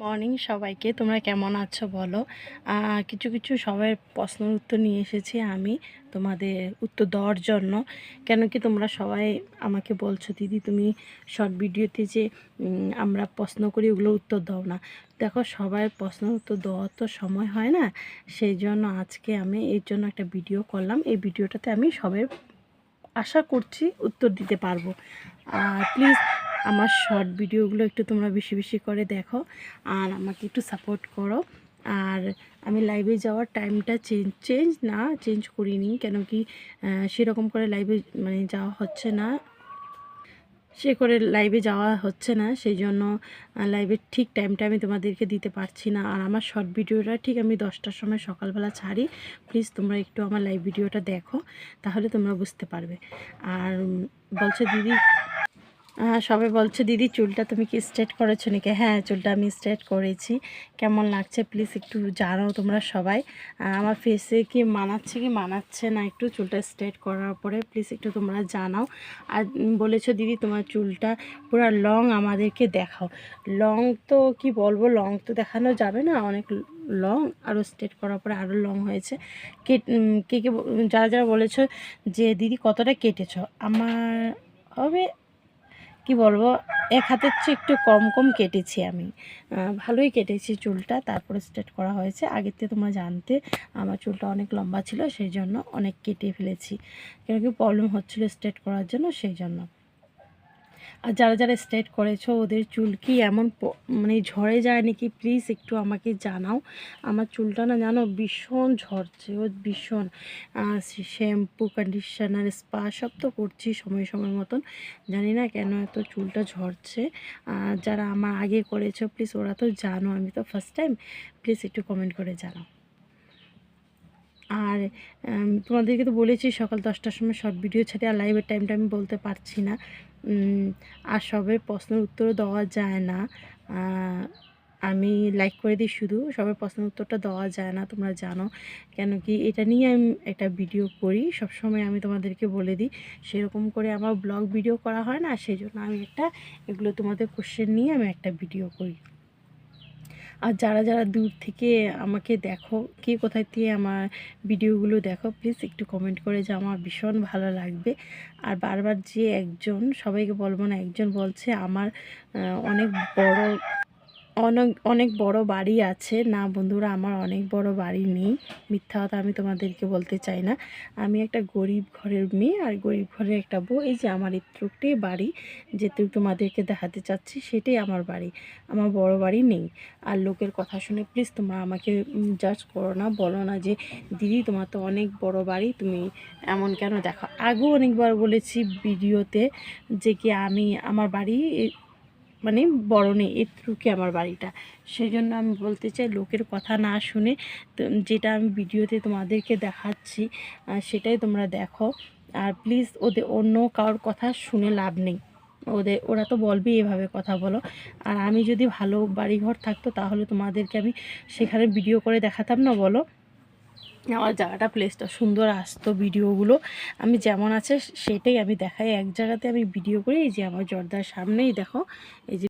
Morning সবাইকে, তোমরা কেমন আছো বলো। কিছু কিছু সবার প্রশ্নের উত্তর নিয়ে এসেছি আমি তোমাদের উত্তর দেওয়ার জন্য। কেন কি তোমরা সবাই আমাকে বলছো দিদি তুমি শর্ট ভিডিওতে যে আমরা প্রশ্ন করি ওগুলো উত্তর দাও না। দেখো সবাই প্রশ্নের উত্তর দেওয়ার তো সময় হয় না, সেই জন্য আজকে আমি এর জন্য একটা ভিডিও করলাম। এই ভিডিওটাতে আমি সবাই আশা করছি উত্তর দিতে পারবো। প্লিজ আমার শর্ট ভিডিওগুলো একটু তোমরা বেশি বেশি করে দেখো আর আমাকে একটু সাপোর্ট করো। আর আমি লাইভে যাওয়ার টাইমটা চেঞ্জ করিনি, কেন কি সেরকম করে লাইভে যাওয়া হচ্ছে না, সেই জন্য লাইভের ঠিক টাইমটা আমি তোমাদেরকে দিতে পারছি না। আর আমার শর্ট ভিডিওটা ঠিক আমি 10টার সময় সকালবেলা ছাড়ি। প্লিজ তোমরা একটু আমার লাইভ ভিডিওটা দেখো, তাহলে তোমরা বুঝতে পারবে। আর বলছে দিদি, সবাই বলছে দিদি চুলটা তুমি কি স্ট্রেট করেছো নাকি? হ্যাঁ, চুলটা আমি স্ট্রেট করেছি। কেমন লাগছে প্লিজ একটু জানাও তোমরা সবাই। আমার ফেসে কি মানাচ্ছে না একটু চুলটা স্ট্রেট করার পরে, প্লিজ একটু তোমরা জানাও। আর বলেছো দিদি তোমার চুলটা পুরো লং আমাদেরকে দেখাও। লং তো কি বলবো, লং তো দেখানো যাবে না, অনেক লং, আরও স্ট্রেট করার পরে আরও লং হয়েছে। কে কে যারা যারা বলেছো যে দিদি কতটা কেটেছো, আমার হবে কি বলবো, এক হাতের চেয়ে একটু কম কম কেটেছি আমি। ভালোই কেটেছি চুলটা, তারপরে স্ট্রেট করা হয়েছে। আগের থেকে তোমরা জানতে আমার চুলটা অনেক লম্বা ছিল, সেই জন্য অনেক কেটে ফেলেছি, কেন কি প্রবলেম হচ্ছিলো স্ট্রেট করার জন্য, সেই জন্য। আর যারা যারা স্ট্রেট করেছো ওদের চুল কি এমন ঝরে যায় নাকি, প্লিজ একটু আমাকে জানাও। আমার চুলটা না জানো ভীষণ ঝরছে, ও ভীষণ। শ্যাম্পু, কন্ডিশনার, স্পা সব তো করছি সময় সময় মতন, জানি না কেন এত চুলটা ঝরছে। যারা আমার আগে করেছো প্লিজ, ওরা তো জানো, আমি তো ফার্স্ট টাইম, প্লিজ একটু কমেন্ট করে জানাও। আর তোমাদেরকে তো বলেছি সকাল 10টার সময় শর্ট ভিডিও ছাড়ি, আর লাইভের টাইমটা আমি বলতে পারছি না। আর সবের প্রশ্নের উত্তরও দেওয়া যায় না, আমি লাইক করে দিই শুধু, সবার প্রশ্নের উত্তরটা দেওয়া যায় না, তোমরা জানো। কেন কি এটা নিয়ে আমি একটা ভিডিও করি, সবসময় আমি তোমাদেরকে বলে দিই, সেরকম করে আমার ব্লগ ভিডিও করা হয় না, সেই জন্য আমি এগুলো তোমাদের কোশ্চেন নিয়ে আমি একটা ভিডিও করি। আর যারা যারা দূর থেকে আমাকে দেখো, কে কোথায় থেকে আমার ভিডিওগুলো দেখো, প্লিজ একটু কমেন্ট করে যে, আমার ভীষণ ভালো লাগবে। আর বারবার যে একজন, সবাইকে বলবো না, একজন বলছে আমার অনেক বড় অনেক অনেক বড় বাড়ি আছে। না বন্ধুরা, আমার অনেক বড় বাড়ি নেই, মিথ্যা কথা আমি তোমাদেরকে বলতে চাই না। আমি একটা গরিব ঘরের মেয়ে, আর গরিব ঘরের একটা বউ। এই যে আমার এটুকুটাই বাড়ি, যেটুকু তোমাদেরকে দেখাতে চাচ্ছি সেটাই আমার বাড়ি, আমার বড় বাড়ি নেই। আর লোকের কথা শুনে প্লিজ তোমরা আমাকে জাজ করো না, বলো না যে দিদি তোমার তো অনেক বড় বাড়ি, তুমি এমন কেন দেখো। আগেও অনেকবার বলেছি ভিডিওতে যে কি আমি আমার বাড়ি বড় নেই, এটুকুই আমার বাড়িটা। সেই জন্য আমি বলতে চাই লোকের কথা না শুনে যেটা আমি ভিডিওতে তোমাদেরকে দেখাচ্ছি সেটাই তোমরা দেখো। আর প্লিজ অন্য কারোর কথা শুনে লাভ নেই, ওরা তো বলবেই এভাবে কথা বলো। আর আমি যদি ভালো বাড়িঘর থাকতো তাহলে তোমাদেরকে আমি সেখানে ভিডিও করে দেখাতাম না, বলো। আমার জায়গাটা প্লেসটা সুন্দর আসতো, ভিডিওগুলো আমি যেমন আছে সেটাই আমি দেখাই। এক জায়গাতে আমি ভিডিও করি, এই যে আমার জর্দার সামনেই দেখো, এই যে